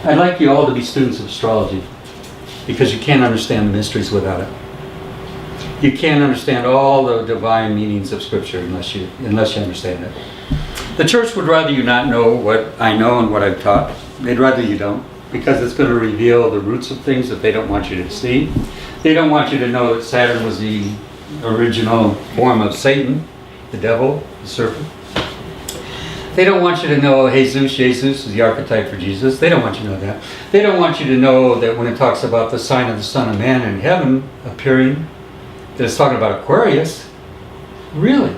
I'd like you all to be students of astrology, because you can't understand the mysteries without it. You can't understand all the divine meanings of Scripture unless you understand it. The church would rather you not know what I know and what I've taught. They'd rather you don't, because it's going to reveal the roots of things that they don't want you to see. They don't want you to know that Saturn was the original form of Satan, the devil, the serpent. They don't want you to know Jesus is the archetype for Jesus. They don't want you to know that. They don't want you to know that when it talks about the sign of the Son of Man in heaven appearing, that it's talking about Aquarius. Really?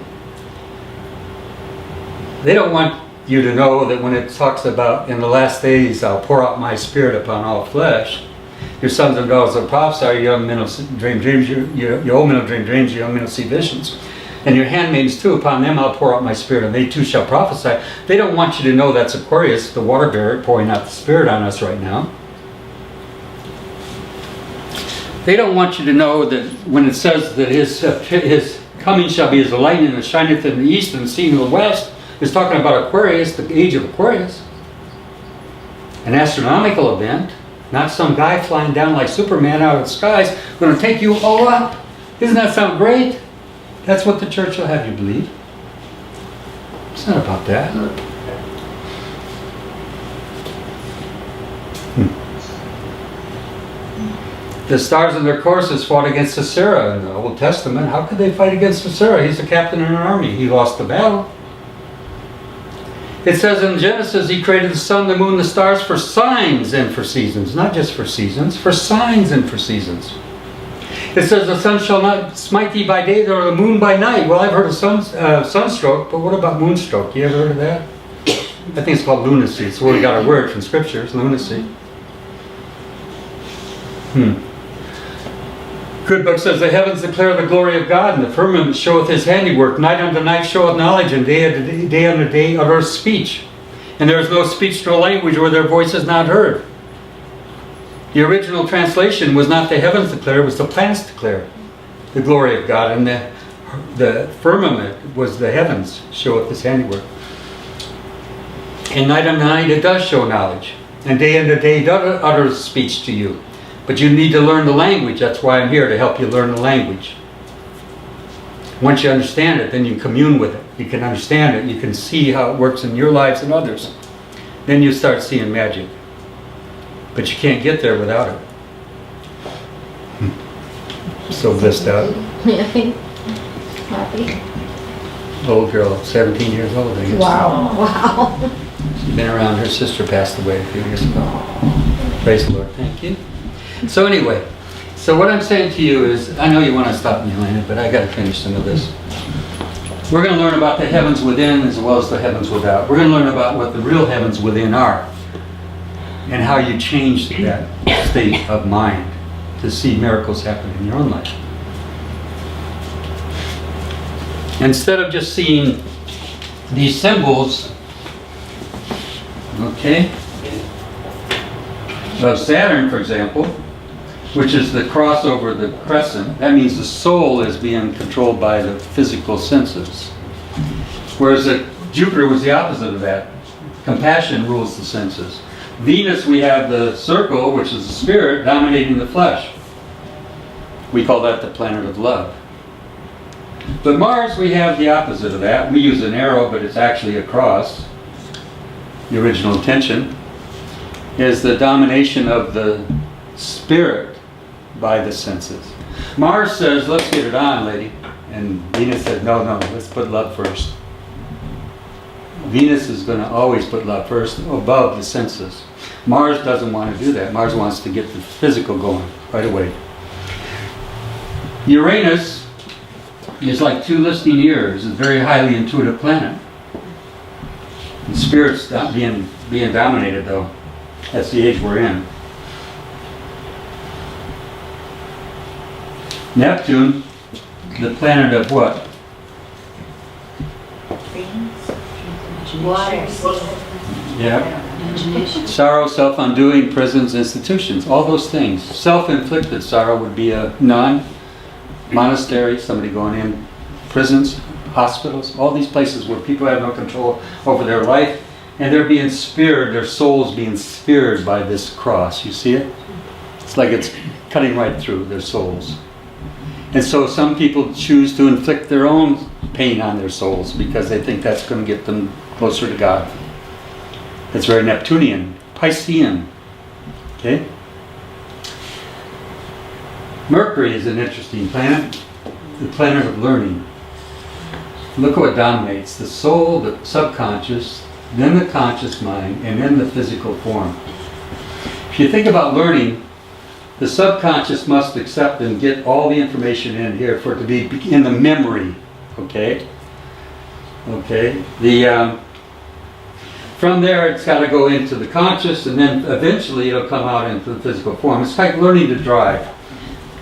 They don't want you to know that when it talks about in the last days I'll pour out my spirit upon all flesh, your sons and daughters will prophesy, your young men will dream dreams, your old men will dream dreams, your young men will see visions. And your handmaidens too, upon them I'll pour out my spirit, and they too shall prophesy. They don't want you to know that's Aquarius, the water bearer, pouring out the spirit on us right now. They don't want you to know that when it says that his coming shall be as a lightning that shineth in the east and seen in the west, it's talking about Aquarius, the age of Aquarius. An astronomical event, not some guy flying down like Superman out of the skies, going to take you all up. Doesn't that sound great? That's what the church will have you believe. It's not about that. The stars in their courses fought against Sisera in the Old Testament. How could they fight against Sisera? He's a captain in an army. He lost the battle. It says in Genesis, he created the sun, the moon, the stars for signs and for seasons. Not just for seasons, for signs and for seasons. It says the sun shall not smite thee by day, nor the moon by night. Well, I've heard of sunstroke, but what about moonstroke? You ever heard of that? I think it's called lunacy. It's where we got our word from Scripture, it's lunacy. Good book says, the heavens declare the glory of God, and the firmament showeth his handiwork. Night unto night showeth knowledge, and day unto day uttereth speech. And there is no speech to a language where their voice is not heard. The original translation was not the heavens declare, it was the planets declare the glory of God, and the firmament was the heavens showeth his handiwork. And night unto night it does show knowledge, and day unto day does utter speech to you. But you need to learn the language. That's why I'm here, to help you learn the language. Once you understand it, then you commune with it. You can understand it. You can see how it works in your lives and others. Then you start seeing magic. But you can't get there without it. So blissed out. Happy. Old girl, 17 years old, I guess. Wow. She's been around. Her sister passed away a few years ago. Praise the Lord. Thank you. So anyway, so what I'm saying to you is, I know you want to stop me, Helena, but I got to finish some of this. We're going to learn about the heavens within as well as the heavens without. We're going to learn about what the real heavens within are and how you change that state of mind to see miracles happen in your own life. Instead of just seeing these symbols, okay, of Saturn, for example, which is the cross over the crescent, that means the soul is being controlled by the physical senses. Whereas Jupiter was the opposite of that. Compassion rules the senses. Venus, we have the circle, which is the spirit, dominating the flesh. We call that the planet of love. But Mars, we have the opposite of that. We use an arrow, but it's actually a cross. The original intention is the domination of the spirit by the senses. Mars says, let's get it on, lady. And Venus said, no, let's put love first. Venus is going to always put love first above the senses. Mars doesn't want to do that. Mars wants to get the physical going right away. Uranus is like two listening ears. It's a very highly intuitive planet. The spirit's not being dominated, though. That's the age we're in. Neptune, the planet of what? Water. Yeah. Sorrow, self-undoing, prisons, institutions, all those things. Self-inflicted sorrow would be a nun, monastery, somebody going in, prisons, hospitals, all these places where people have no control over their life And they're being speared, their soul's being speared by this cross. You see it? It's like it's cutting right through their souls. And so some people choose to inflict their own pain on their souls because they think that's going to get them closer to God. It's very Neptunian, Piscean. Okay? Mercury is an interesting planet, the planet of learning. Look at what dominates: the soul, the subconscious, then the conscious mind, and then the physical form. If you think about learning, the subconscious must accept and get all the information in here for it to be in the memory. Okay? Okay? From there, it's got to go into the conscious, and then eventually it'll come out into the physical form. It's like learning to drive.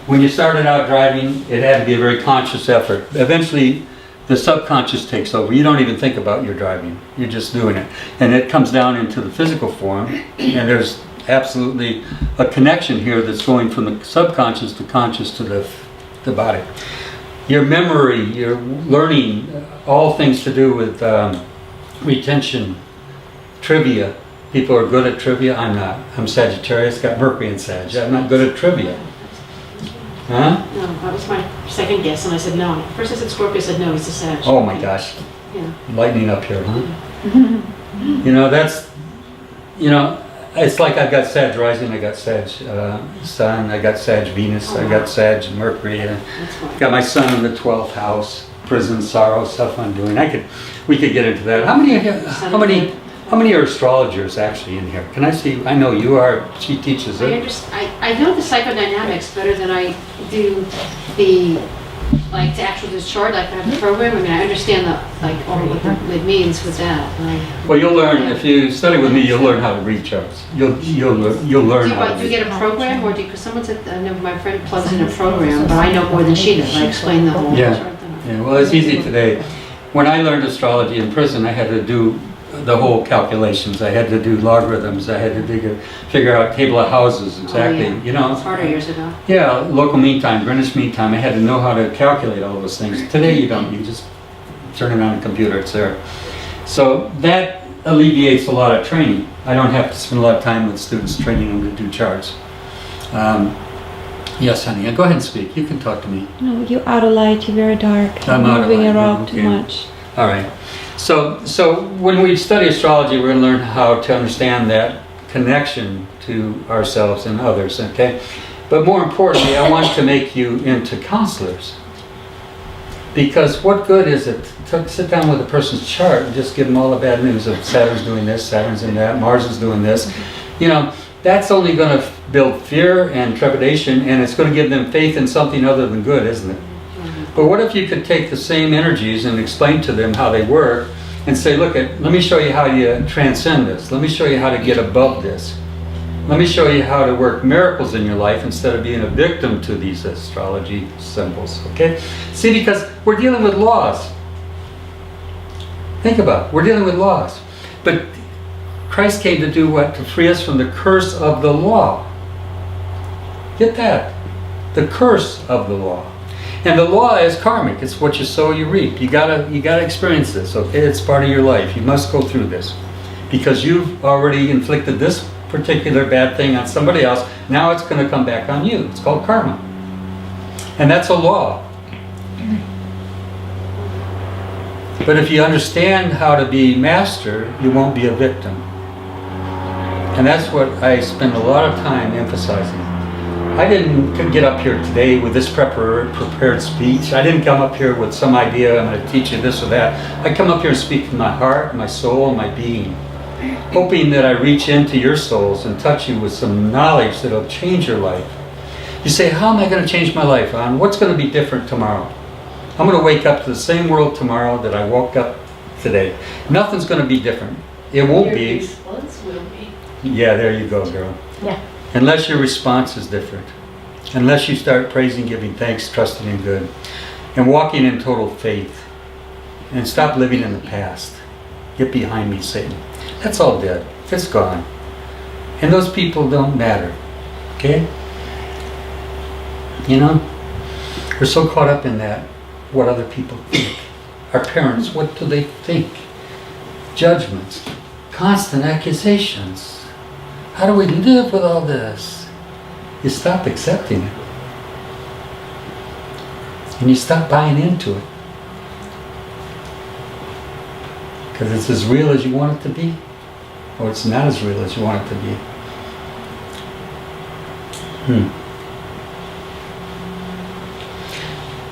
When you started out driving, it had to be a very conscious effort. Eventually, the subconscious takes over. You don't even think about your driving. You're just doing it. And it comes down into the physical form, and there's absolutely a connection here that's going from the subconscious to conscious to the body. Your memory, your learning, all things to do with retention, trivia. People are good at trivia. I'm not. I'm Sagittarius, got Mercury in Sag. I'm not good at trivia. Huh? No, that was my second guess, and I said no. First I said Scorpio, I said no, he's a Sag. Oh my gosh. Yeah. Lightning up here, huh? It's like I've got Sag rising, I got Sag Sun, I got Sag Venus, I got Sag Mercury, That's fine. got my Sun in the 12th house, prison, sorrow, stuff I'm doing. We could get into that. How many are astrologers actually in here? Can I see? I know you are. She teaches it. I know the psychodynamics better than I do the to actually do chart. Like I have the program. I mean, I understand all what it means with that. Well, you'll learn if you study with me. You'll learn how to read charts. You'll learn how to. Do you get a program, or because someone said I know my friend plugs in a program, but I know more than she does. I explain the whole chart. Yeah. Well, it's easy today. When I learned astrology in prison, I had to do the whole calculations. I had to do logarithms. I had to figure out table of houses exactly. Oh, yeah. It's harder years ago. Yeah, local mean time, Greenwich mean time. I had to know how to calculate all those things. Today you don't. You just turn it on the computer. It's there. So that alleviates a lot of training. I don't have to spend a lot of time with students training them to do charts. Yes, honey. Go ahead and speak. You can talk to me. No, you're out of light. You're very dark. I'm You're out of moving light, around okay. too much. All right. So when we study astrology, we're going to learn how to understand that connection to ourselves and others, okay? But more importantly, I want to make you into counselors. Because what good is it to sit down with a person's chart and just give them all the bad news of Saturn's doing this, Saturn's in that, Mars is doing this. That's only going to build fear and trepidation, and it's going to give them faith in something other than good, isn't it? But what if you could take the same energies and explain to them how they work and say, look, let me show you how you transcend this. Let me show you how to get above this. Let me show you how to work miracles in your life instead of being a victim to these astrology symbols, okay? See, because we're dealing with laws. Think about it. We're dealing with laws. But Christ came to do what? To free us from the curse of the law. Get that? The curse of the law. And the law is karmic. It's what you sow, you reap. You gotta experience this, okay? It's part of your life. You must go through this. Because you've already inflicted this particular bad thing on somebody else, now it's going to come back on you. It's called karma. And that's a law. But if you understand how to be master, you won't be a victim. And that's what I spend a lot of time emphasizing. I didn't get up here today with this prepared speech. I didn't come up here with some idea, I'm going to teach you this or that. I come up here and speak from my heart, my soul, my being. Hoping that I reach into your souls and touch you with some knowledge that will change your life. You say, how am I going to change my life, Ron? What's going to be different tomorrow? I'm going to wake up to the same world tomorrow that I woke up today. Nothing's going to be different. It won't be. Your response will be. Yeah, there you go, girl. Yeah. Unless your response is different. Unless you start praising, giving thanks, trusting in good, and walking in total faith. And stop living in the past. Get behind me, Satan. That's all dead. It's gone. And those people don't matter. Okay? We're so caught up in that. What other people think. Our parents, what do they think? Judgments. constant accusations. How do we live with all this? You stop accepting it. And you stop buying into it. Because it's as real as you want it to be, or it's not as real as you want it to be.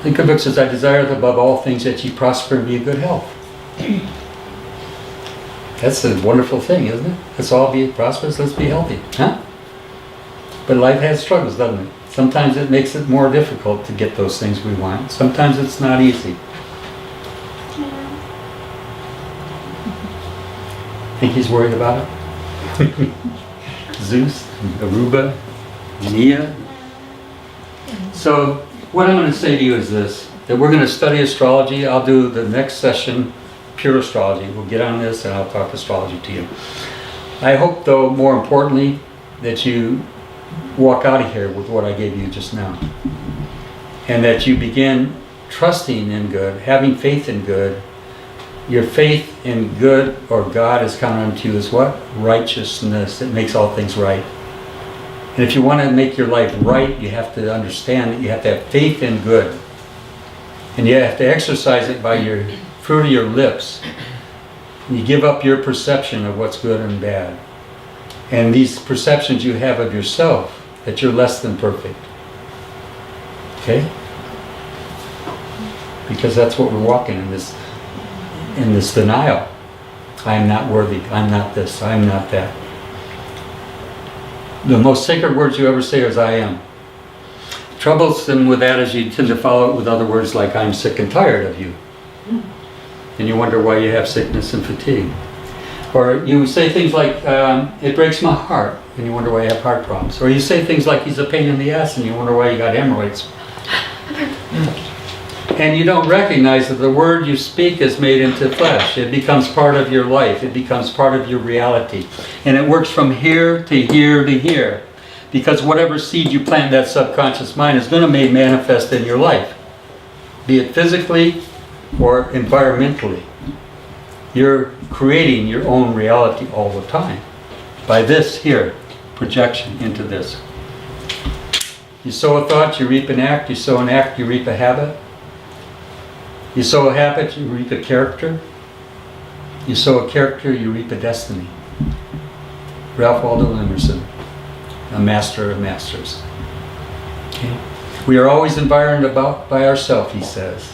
Think of it as I desire above all things that ye prosper and be in good health. That's a wonderful thing, isn't it? Let's all be prosperous, let's be healthy. Huh? But life has struggles, doesn't it? Sometimes it makes it more difficult to get those things we want. Sometimes it's not easy. Think he's worried about it? Zeus, Aruba, Nia. So what I'm going to say to you is this, that we're going to study astrology. I'll do the next session, pure astrology. We'll get on this and I'll talk astrology to you. I hope, though, more importantly, that you walk out of here with what I gave you just now. And that you begin trusting in good, having faith in good. Your faith in good or God is counted unto you as what? Righteousness. It makes all things right. And if you want to make your life right, you have to understand that you have to have faith in good. And you have to exercise it by your fruit of your lips. You give up your perception of what's good and bad. And these perceptions you have of yourself, that you're less than perfect. Okay? Because that's what we're walking in this denial. I am not worthy. I'm not this. I'm not that. The most sacred words you ever say is I am. Troublesome with that is you tend to follow it with other words like I'm sick and tired of you. And you wonder why you have sickness and fatigue. Or you say things like, it breaks my heart, and you wonder why you have heart problems. Or you say things like, he's a pain in the ass, and you wonder why you got hemorrhoids. And you don't recognize that the word you speak is made into flesh. It becomes part of your life. It becomes part of your reality. And it works from here to here to here. Because whatever seed you plant in that subconscious mind is going to be manifest in your life. Be it physically or environmentally. You're creating your own reality all the time. By this here, projection into this. You sow a thought, you reap an act. You sow an act, you reap a habit. You sow a habit, you reap a character. You sow a character, you reap a destiny. Ralph Waldo Emerson, a master of masters. Okay? We are always environed by ourselves, he says.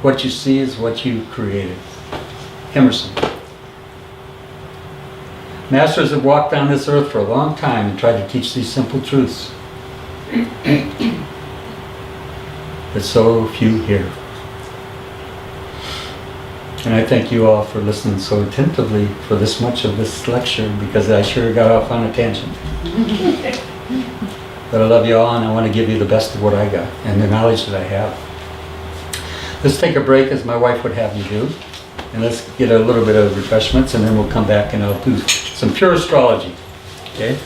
What you see is what you created. Emerson. Masters have walked on this earth for a long time and tried to teach these simple truths. But so few here. And I thank you all for listening so attentively for this much of this lecture, because I sure got off on a tangent. But I love you all, and I want to give you the best of what I got and the knowledge that I have. Let's take a break, as my wife would have me do, and let's get a little bit of refreshments, and then we'll come back and I'll do some pure astrology. Okay?